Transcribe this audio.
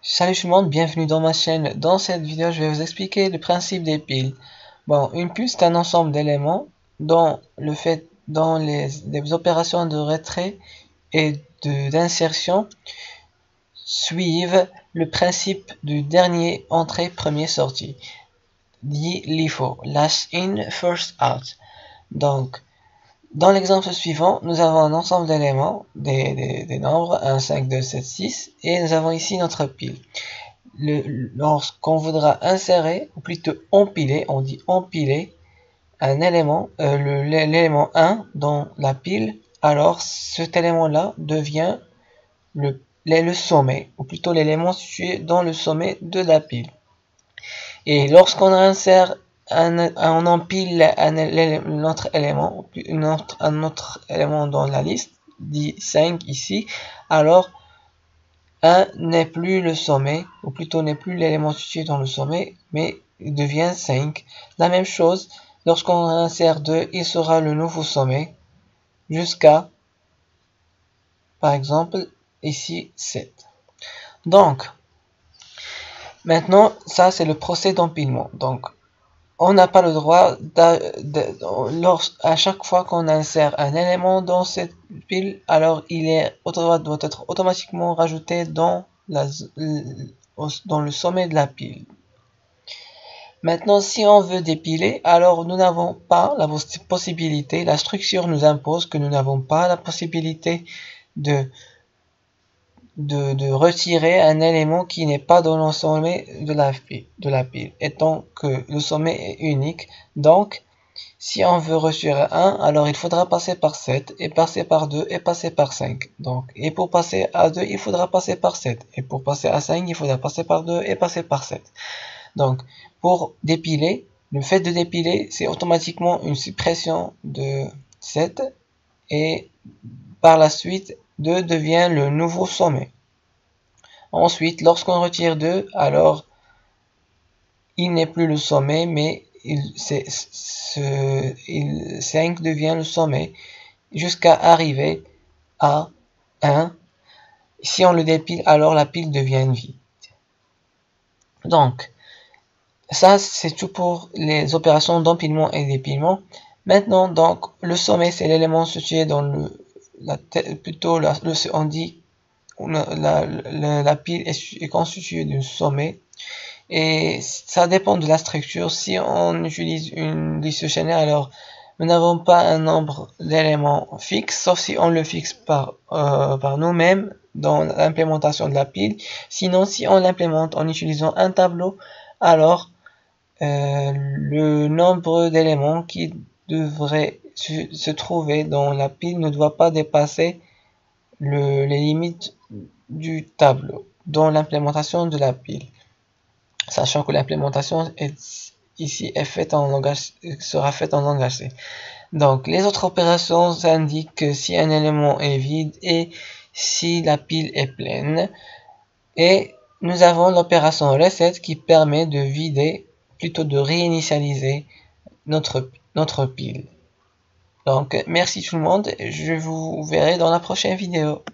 Salut tout le monde, bienvenue dans ma chaîne. Dans cette vidéo, je vais vous expliquer le principe des piles. Bon, une pile c'est un ensemble d'éléments dont les opérations de retrait et d'insertion suivent le principe du dernier entrée, premier sortie, dit LIFO, last in, first out. Donc, dans l'exemple suivant, nous avons un ensemble d'éléments, des nombres 1, 5, 2, 7, 6, et nous avons ici notre pile. Lorsqu'on voudra insérer, ou plutôt empiler, on dit empiler, un élément, l'élément 1 dans la pile, alors cet élément-là devient le sommet, ou plutôt l'élément situé dans le sommet de la pile. Et lorsqu'on insère on empile un autre élément, un autre élément dans la liste, dit 5 ici, alors 1 n'est plus le sommet, ou plutôt n'est plus l'élément situé dans le sommet, mais il devient 5. La même chose, lorsqu'on insère 2, il sera le nouveau sommet, jusqu'à, par exemple, ici 7. Donc, maintenant, ça c'est le procès d'empilement. Donc, on n'a pas le droit, à chaque fois qu'on insère un élément dans cette pile, alors doit être automatiquement rajouté dans le sommet de la pile. Maintenant, si on veut dépiler, alors nous n'avons pas la possibilité, la structure nous impose que nous n'avons pas la possibilité de retirer un élément qui n'est pas dans le sommet de la pile, étant que le sommet est unique. Donc, si on veut retirer 1, alors il faudra passer par 7, et passer par 2, et passer par 5. Donc, et pour passer à 2, il faudra passer par 7. Et pour passer à 5, il faudra passer par 2, et passer par 7. Donc, pour dépiler, le fait de dépiler, c'est automatiquement une suppression de 7, et par la suite, 2 devient le nouveau sommet. Ensuite, lorsqu'on retire 2, alors il n'est plus le sommet, mais 5 devient le sommet, jusqu'à arriver à 1. Si on le dépile, alors la pile devient vide. Donc, ça c'est tout pour les opérations d'empilement et dépilement. Maintenant, donc, le sommet c'est l'élément situé dans on dit la pile est constituée d'un sommet, et ça dépend de la structure. Si on utilise une liste chaînaire, alors nous n'avons pas un nombre d'éléments fixe, sauf si on le fixe par nous-mêmes dans l'implémentation de la pile. Sinon, si on l'implémente en utilisant un tableau, alors le nombre d'éléments qui devraient se trouver dans la pile ne doit pas dépasser les limites du tableau dans l'implémentation de la pile, sachant que l'implémentation ici sera faite en langage C. Donc les autres opérations indiquent que si un élément est vide et si la pile est pleine, et nous avons l'opération reset qui permet de vider, plutôt de réinitialiser notre pile. Donc merci tout le monde, je vous verrai dans la prochaine vidéo.